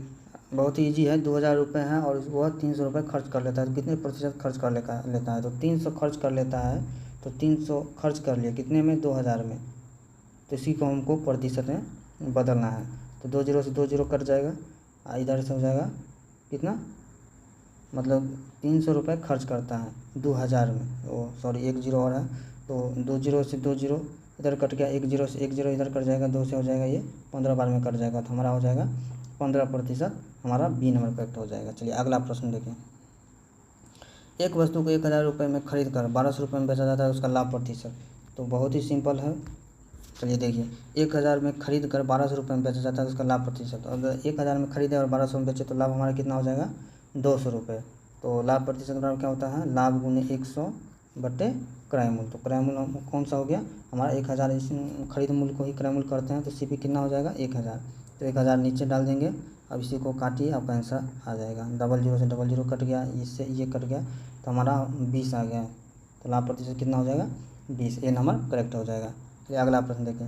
बहुत ही ईजी है, 2000 रुपये हैं और वह 300 रुपये खर्च कर लेता है तो कितने प्रतिशत खर्च कर लेता है? तो 300 खर्च कर लेता है, तो 300 खर्च कर लिया कितने में? 2000 में। तो इसी को हमको प्रतिशत में बदलना है। तो 2 जीरो से 2 जीरो कट जाएगा, इधर से हो जाएगा कितना, मतलब 300 रुपये खर्च करता है 2000 में, ओ सॉरी 1 जीरो और है, तो 2 जीरो से 2 जीरो इधर कट गया, 1 जीरो से 1 जीरो इधर कट जाएगा, 2 से हो जाएगा ये 15 बार में कट जाएगा, तो हमारा हो जाएगा 15% हमारा बी नंबर करेक्ट हो जाएगा। चलिए अगला प्रश्न देखें, एक वस्तु को 1000 रुपये में खरीद कर 1200 रुपये में बेचा जाता है, उसका लाभ प्रतिशत। तो बहुत ही सिंपल है। चलिए देखिए, 1000 में खरीद कर 1200 रुपये में बेचा जाता है, उसका लाभ प्रतिशत। अगर 1000 में खरीदे और 1200 में बेचे तो लाभ हमारा कितना हो जाएगा? 200 रुपये। तो लाभ प्रतिशत बराबर क्या होता है? लाभ गुने 100 बटे क्रय मूल्य। तो क्रय मूल्य कौन सा हो गया हमारा? 1000, इस खरीद मूल्य को ही क्रय मूल्य करते हैं, तो CP कितना हो जाएगा? 1000। तो 1000 नीचे डाल देंगे, अब इसी को काटिए, आपका आंसर आ जाएगा। 00 से 00 कट गया, इससे ये कट गया, तो हमारा 20 आ गया। तो लाभ प्रतिशत कितना हो जाएगा? 20। ए नंबर करेक्ट हो जाएगा। चलिए अगला प्रश्न देखें,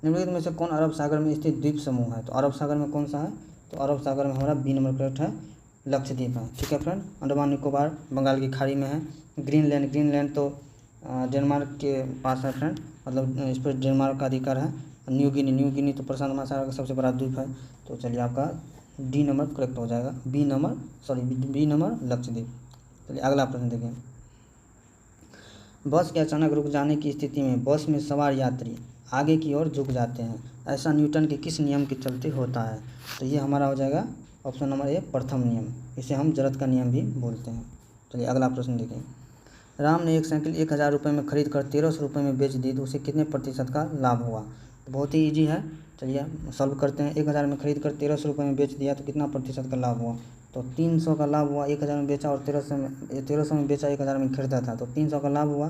निम्नलिखित में से कौन अरब सागर में स्थित द्वीप समूह है? तो अरब सागर में कौन सा है? तो अरब सागर में हमारा बी नंबर करेक्ट है, लक्षद्वीप है, ठीक है फ्रेंड। अंडमान निकोबार बंगाल की खाड़ी में है। ग्रीनलैंड तो डेनमार्क के पास है फ्रेंड, मतलब इस पर डेनमार्क का अधिकार है। न्यू गिनी तो प्रशांत महासागर का सबसे बड़ा द्वीप है। तो चलिए आपका डी नंबर करेक्ट हो जाएगा, बी नंबर लक्षद्वीप। चलिए अगला प्रश्न देखें, बस के अचानक रुक जाने की स्थिति में बस में सवार यात्री आगे की ओर झुक जाते हैं, ऐसा न्यूटन के किस नियम के चलते होता है? तो ये हमारा हो जाएगा ऑप्शन नंबर ए, प्रथम नियम। इसे हम जरत का नियम भी बोलते हैं। चलिए अगला प्रश्न देखें, राम ने एक साइकिल 1000 रुपये में खरीद कर 1300 रुपये में बेच दी, तो उसे कितने प्रतिशत का लाभ हुआ? तो बहुत ही ईजी है, चलिए सॉल्व करते हैं। 1000 में खरीद कर 1300 रुपये में बेच दिया, तो कितना प्रतिशत का लाभ हुआ? तो 300 का लाभ हुआ। 1000 में बेचा और 1300 में बेचा, 1000 में खरीदा था, तो 300 का लाभ हुआ।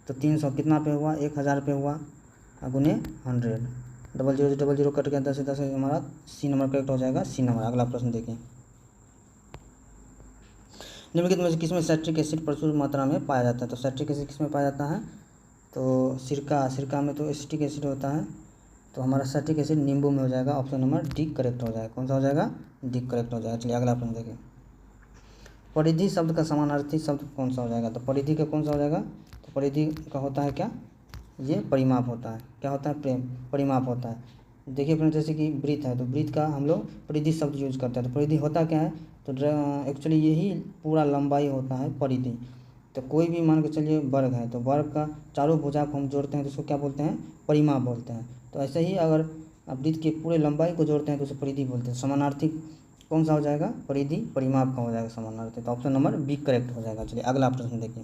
तो 300 कितना पे हुआ? 1000 पे हुआ, गुने 100। 00 से 00 कट गया, 10 से 10 हमारा सी नंबर करेक्ट हो जाएगा, सी नंबर। अगला प्रश्न देखिए, निम्नलिखित में से किसमें सैट्रिक एसिड प्रचुर मात्रा में पाया जाता है? तो सैट्रिक एसिड किसमें पाया जाता है? तो सिरका में तो एसिटिक एसिड होता है, तो हमारा सैट्रिक एसिड नींबू में हो जाएगा। ऑप्शन नंबर डी करेक्ट हो जाएगा। कौन सा हो जाएगा? डी करेक्ट हो जाएगा। चलिए अगला प्रश्न देखिए, परिधि शब्द का समानार्थी शब्द कौन सा हो जाएगा? तो परिधि का कौन सा हो जाएगा? तो परिधि का होता है क्या? ये परिमाप होता है। क्या होता है? परिमाप होता है। देखिए फ्रेंड, जैसे कि वृत्त है, तो वृत्त का हम लोग परिधि शब्द यूज करते हैं। तो परिधि होता क्या है? तो एक्चुअली यही पूरा लंबाई होता है परिधि। तो कोई भी मान के चलिए वर्ग है, तो वर्ग का चारों भुजा को हम जोड़ते हैं तो उसको क्या बोलते हैं? परिमाप बोलते हैं। तो ऐसे ही अगर वृत्त के पूरे लंबाई को जोड़ते हैं तो उसे परिधि बोलते हैं। समानार्थी कौन सा हो जाएगा? परिधि परिमाप का हो जाएगा समानार्थी। तो ऑप्शन नंबर बी करेक्ट हो जाएगा। चलिए अगला प्रश्न देखिए,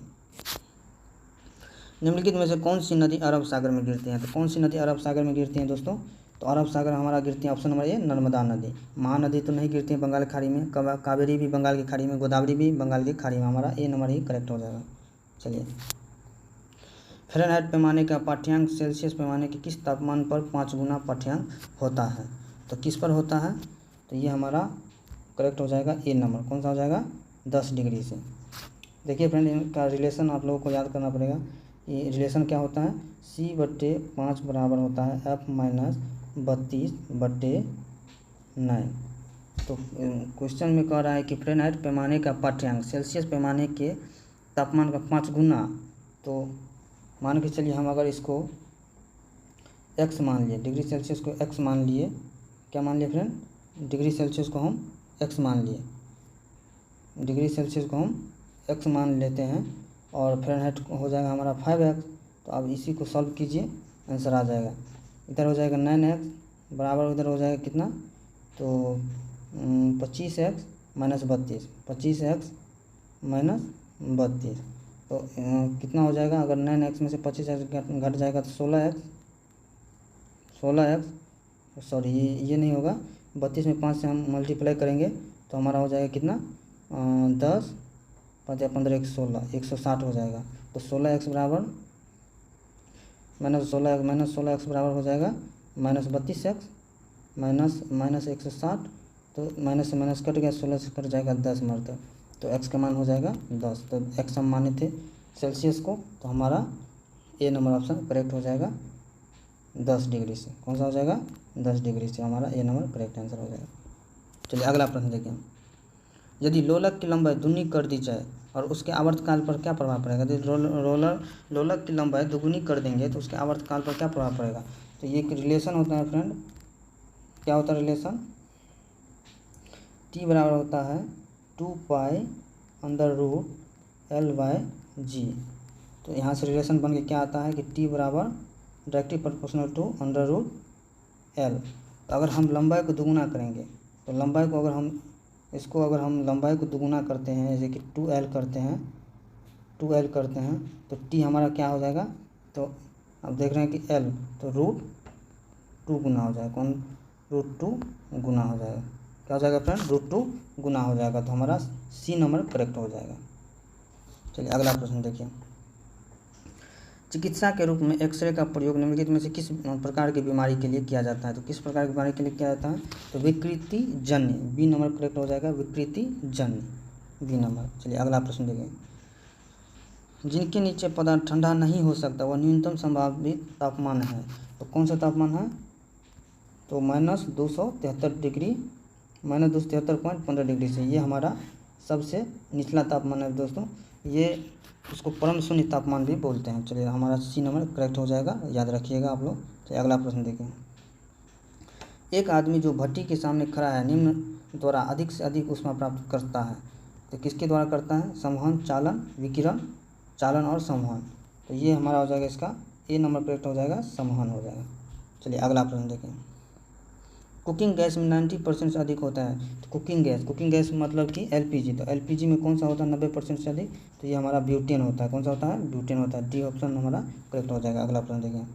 निम्नलिखित में से कौन सी नदी अरब सागर में गिरती है? तो कौन सी नदी अरब सागर में गिरती है दोस्तों? तो अरब सागर हमारा गिरती है ऑप्शन नंबर ए, नर्मदा नदी। महानदी तो नहीं गिरती है बंगाल की खाड़ी में, कावेरी भी बंगाल की खाड़ी में, गोदावरी भी बंगाल की खाड़ी में। हमारा ए नंबर ही करेक्ट हो जाएगा। चलिए, फ़ारेनहाइट पैमाने का पाठ्यांक सेल्सियस पैमाने के किस तापमान पर 5 गुना पाठ्यांक होता है? तो किस पर होता है? तो ये हमारा करेक्ट हो जाएगा ए नंबर। कौन सा हो जाएगा? 10 डिग्री से। देखिए फ्रेंड, इनका रिलेशन आप लोगों को याद करना पड़ेगा। ये रिलेशन क्या होता है? c/5 बराबर होता है f माइनस 32/9। तो क्वेश्चन में कह रहा है कि फ़ारेनहाइट पैमाने का पाठ्यांक सेल्सियस पैमाने के तापमान का 5 गुना। तो मान के चलिए हम अगर इसको x मान लिए, डिग्री सेल्सियस को x मान लिए, क्या मान लिए फ्रेंड? डिग्री सेल्सियस को हम x मान लिए, डिग्री सेल्सियस को हम x मान लेते हैं और फ़ारेनहाइट हो जाएगा हमारा 5x। तो अब इसी को सॉल्व कीजिए, आंसर आ जाएगा। इधर हो जाएगा 9x बराबर उधर हो जाएगा कितना? तो 25x माइनस 32, 25x माइनस 32। तो कितना हो जाएगा? अगर 9x में से 25x घट जाएगा तो 16x सॉरी ये नहीं होगा, 32 में 5 से हम मल्टीप्लाई करेंगे तो हमारा हो जाएगा कितना? 10 5 15 116, 160 हो जाएगा। तो 16x बराबर माइनस 16x बराबर हो जाएगा माइनस 32x माइनस 160। तो माइनस से माइनस कट गया, 16 से कट जाएगा 10 मरतब। तो x का मान हो जाएगा 10। तो x हम माने थे सेल्सियस को, तो हमारा ए नंबर ऑप्शन करेक्ट हो जाएगा 10 डिग्री से। कौन सा हो जाएगा? 10 डिग्री से हमारा ए नंबर करेक्ट आंसर हो जाएगा। चलिए अगला प्रश्न देखिए। यदि लोलक की लंबाई दुगनी कर दी जाए और उसके आवर्तकाल पर क्या प्रभाव पड़ेगा? यदि लोलक की लंबाई दुगनी कर देंगे तो उसके आवर्तकाल पर क्या प्रभाव पड़ेगा? तो ये एक रिलेशन होता है फ्रेंड। क्या होता है रिलेशन? t बराबर होता है 2π√L/g। तो यहाँ से रिलेशन बन के क्या आता है कि t बराबर डायरेक्टली प्रोपोर्शनल टू √L। तो अगर हम लंबाई को दुगुना करेंगे तो लंबाई को अगर हम लंबाई को दुगुना करते हैं, जैसे कि 2L करते हैं तो t हमारा क्या हो जाएगा? तो अब देख रहे हैं कि L तो √2 गुना हो जाएगा। कौन? √2 गुना हो जाएगा। क्या हो जाएगा फ्रेंड? √2 गुना हो जाएगा। तो हमारा सी नंबर करेक्ट हो जाएगा। चलिए अगला प्रश्न देखिए। चिकित्सा के रूप में एक्सरे का प्रयोग निम्नलिखित में से किस प्रकार की बीमारी के लिए किया जाता है? तो किस प्रकार की बीमारी के लिए किया जाता है? तो विकृति जन्य, बी नंबर करेक्ट हो जाएगा, विकृति जन्य, बी नंबर। चलिए अगला प्रश्न देखिए। जिनके नीचे पदार्थ ठंडा नहीं हो सकता वह न्यूनतम संभावित तापमान है। तो कौन सा तापमान है? तो -273 डिग्री, -273.15 डिग्री से ये हमारा सबसे निचला तापमान है दोस्तों। ये उसको परम शून्य तापमान भी बोलते हैं। चलिए हमारा सी नंबर करेक्ट हो जाएगा, याद रखिएगा आप लोग। चलिए अगला प्रश्न देखें। एक आदमी जो भट्टी के सामने खड़ा है निम्न द्वारा अधिक से अधिक ऊष्मा प्राप्त करता है। तो किसके द्वारा करता है? संवहन, चालन, विकिरण, चालन और संवहन। तो ये हमारा हो जाएगा, इसका ए नंबर करेक्ट हो जाएगा, संवहन हो जाएगा। चलिए अगला प्रश्न देखें। कुकिंग गैस में 90% से अधिक होता है। तो कुकिंग गैस मतलब कि एलपीजी। तो एलपीजी में कौन सा होता है 90% से अधिक? तो ये हमारा ब्यूटेन होता है। कौन सा होता है? ब्यूटेन होता है। डी ऑप्शन हमारा करेक्ट हो जाएगा। अगला प्रश्न देखें।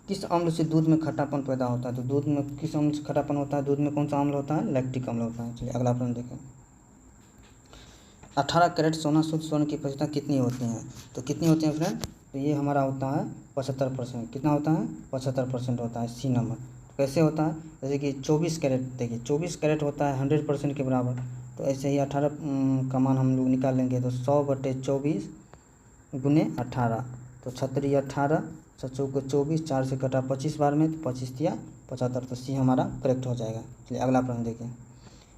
किस अम्ल से दूध में खट्टापन पैदा होता है? तो दूध में किस अम्ल से खट्टापन होता है? दूध में कौन सा अम्ल होता है? लैक्टिक अम्ल होता है। चलिए अगला प्रश्न देखें। 18 कैरेट सोना शुद्ध स्वर्ण की परिशुद्धता कितनी होती है? तो कितनी होती है फ्रेंड? तो ये हमारा होता है 75%। कितना होता है? 75% होता है, सी नंबर। तो कैसे होता है? जैसे कि 24 कैरेट, देखिए 24 कैरेट होता है 100% के बराबर। तो ऐसे ही 18 का मान हम लोग निकाल लेंगे तो 100/24 गुने 18। तो 36 18, 7 24, 4 से कटा 25 बार में, तो 25 या 75। तो सी हमारा करेक्ट हो जाएगा। चलिए अगला प्रश्न देखिए।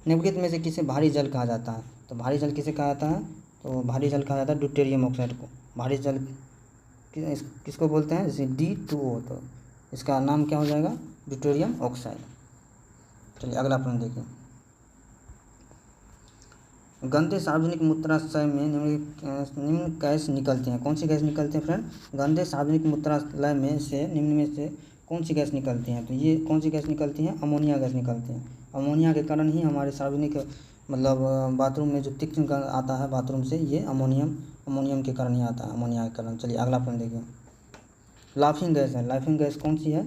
निम्नलिखित में से किसे भारी जल कहा जाता है? तो भारी जल किसे कहा जाता है? तो भारी जल कहा जाता है ड्यूटेरियम ऑक्साइड को। भारी जल किसको बोलते हैं? जैसे D2O, तो इसका नाम क्या हो जाएगा? Deuterium oxide. चलिए अगला प्रश्न देखिए। गंदे सार्वजनिक मूत्राशय में निम्न गैस निकलती हैं। कौन सी गैस निकलती है फ्रेंड? गंदे सार्वजनिक मूत्राशय में से निम्न में से कौन सी गैस निकलती हैं? तो ये कौन सी गैस निकलती हैं? अमोनिया गैस निकलती हैं। अमोनिया के कारण ही हमारे सार्वजनिक मतलब बाथरूम में जो तीक्ष्ण गंध आता है बाथरूम से, ये अमोनियम के कारण ही आता है, अमोनिया के कारण। चलिए अगला प्रश्न देखिए। लाफिंग गैस है, लाफिंग गैस कौन सी है?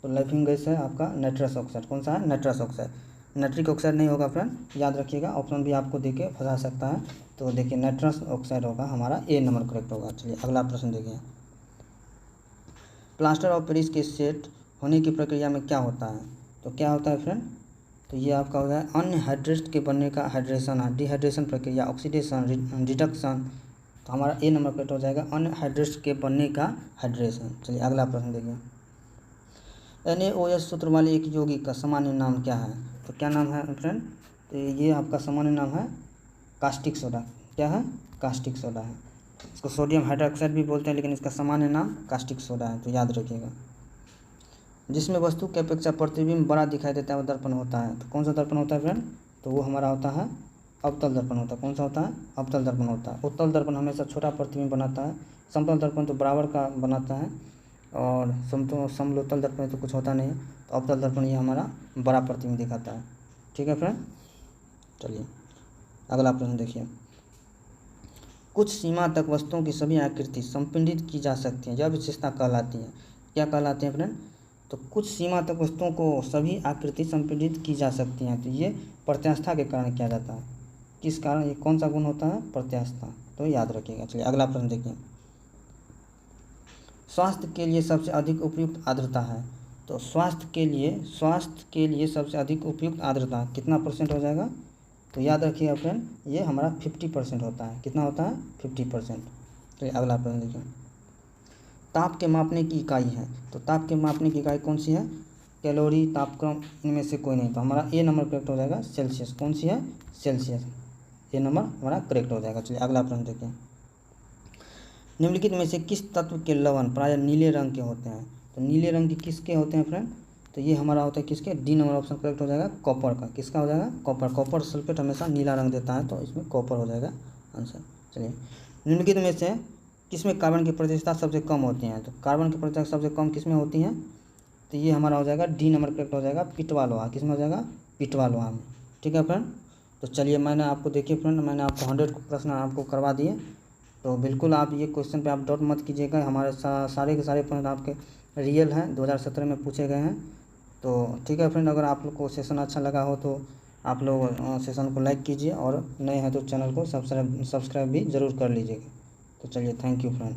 तो लाफिंग गैस है आपका नाइट्रस ऑक्साइड। कौन सा है? Nitrous oxide. नाइट्रिक ऑक्साइड नहीं होगा फ्रेंड, याद रखिएगा, ऑप्शन भी आपको देके फंसा सकता है। तो देखिए नाइट्रस ऑक्साइड होगा, हमारा ए नंबर करेक्ट होगा। चलिए अगला प्रश्न देखिए। प्लास्टर ऑफ पेरिस के सेट होने की प्रक्रिया में क्या होता है? तो क्या होता है फ्रेंड, तो ये आपका हो जाए अन्य हाइड्रेट के बनने का हाइड्रेशन है, डिहाइड्रेशन प्रक्रिया, ऑक्सीडेशन, रिडक्शन। तो हमारा ए नंबर करेक्ट हो जाएगा अन्य हाइड्रेट के बनने का हाइड्रेशन। चलिए अगला प्रश्न देखिए, NaOH सूत्र वाले एक यौगिक का सामान्य नाम क्या है? तो क्या नाम है फ्रेंड, तो ये आपका सामान्य नाम है कास्टिक सोडा। क्या है? कास्टिक सोडा है। इसको सोडियम हाइड्रोक्साइड भी बोलते हैं, लेकिन इसका सामान्य नाम कास्टिक सोडा है, तो याद रखिएगा। जिसमें वस्तु की अपेक्षा प्रतिबिंब बड़ा दिखाई देता है वो दर्पण होता है। तो कौन सा दर्पण होता है फ्रेंड, तो वो हमारा होता है अवतल दर्पण होता है। कौन सा होता है? अवतल दर्पण होता है। उत्तल दर्पण हमेशा छोटा प्रतिबिंब बनाता है, समतल दर्पण तो बराबर का बनाता है, और समतल दर्पण में तो कुछ होता नहीं है। तो अवतल दर्पण ये हमारा बड़ा प्रतिबिंब दिखाता है। ठीक है फ्रेंड, चलिए अगला प्रश्न देखिए, कुछ सीमा तक वस्तुओं की सभी आकृति संपिंडित की जा सकती है, यह विशेषता कहलाती है। क्या कहलाते हैं फ्रेंड, तो कुछ सीमा तक वस्तुओं को सभी आकृति संपिंडित की जा सकती हैं, तो ये प्रत्यास्था के कारण किया जाता है। किस कारण? ये कौन सा गुण होता है? प्रत्यास्था। तो याद रखिएगा। चलिए अगला प्रश्न देखिए, स्वास्थ्य के लिए सबसे अधिक उपयुक्त आर्द्रता है। तो स्वास्थ्य के लिए सबसे अधिक उपयुक्त आर्द्रता कितना % हो जाएगा? तो याद रखिएगा फ्रेंड, ये हमारा 50% होता है। कितना होता है? 50%। तो अगला प्रश्न देखिए, ताप के मापने की इकाई है। तो ताप के मापने की इकाई कौन सी है? कैलोरी, तापक्रम, इनमें से कोई नहीं। तो हमारा ए नंबर करेक्ट हो जाएगा सेल्सियस। कौन सी है? सेल्सियस। ए नंबर हमारा करेक्ट हो जाएगा। चलिए अगला प्रश्न देखिए, निम्नलिखित में से किस तत्व के लवण प्रायः नीले रंग के होते हैं? तो नीले रंग के किसके होते हैं फ्रेंड, तो ये हमारा होता है किसके? डी नंबर ऑप्शन करेक्ट हो जाएगा कॉपर का। किसका हो जाएगा? कॉपर। कॉपर सल्फेट हमेशा नीला रंग देता है, तो इसमें कॉपर हो जाएगा आंसर। चलिए, निम्नलिखित में से किसमें कार्बन की प्रतिशतता सबसे कम होती है? तो कार्बन की प्रतिशतता सबसे कम किसमें होती है? तो ये हमारा हो जाएगा डी नंबर करेक्ट हो जाएगा पिटवा लोहा। किसमें हो जाएगा? पिटवा लोहा में। ठीक है फ्रेंड, तो चलिए मैंने आपको देखिए फ्रेंड, मैंने आपको 100 प्रश्न आपको करवा दिए। तो बिल्कुल आप ये क्वेश्चन पे आप डाउट मत कीजिएगा, हमारे सारे के सारे प्रश्न आपके रियल हैं, 2017 में पूछे गए हैं। तो ठीक है फ्रेंड, अगर आप लोग को सेशन अच्छा लगा हो तो आप लोग सेशन को लाइक कीजिए, और नए हैं तो चैनल को सब्सक्राइब भी ज़रूर कर लीजिएगा। तो चलिए, थैंक यू फ्रेंड।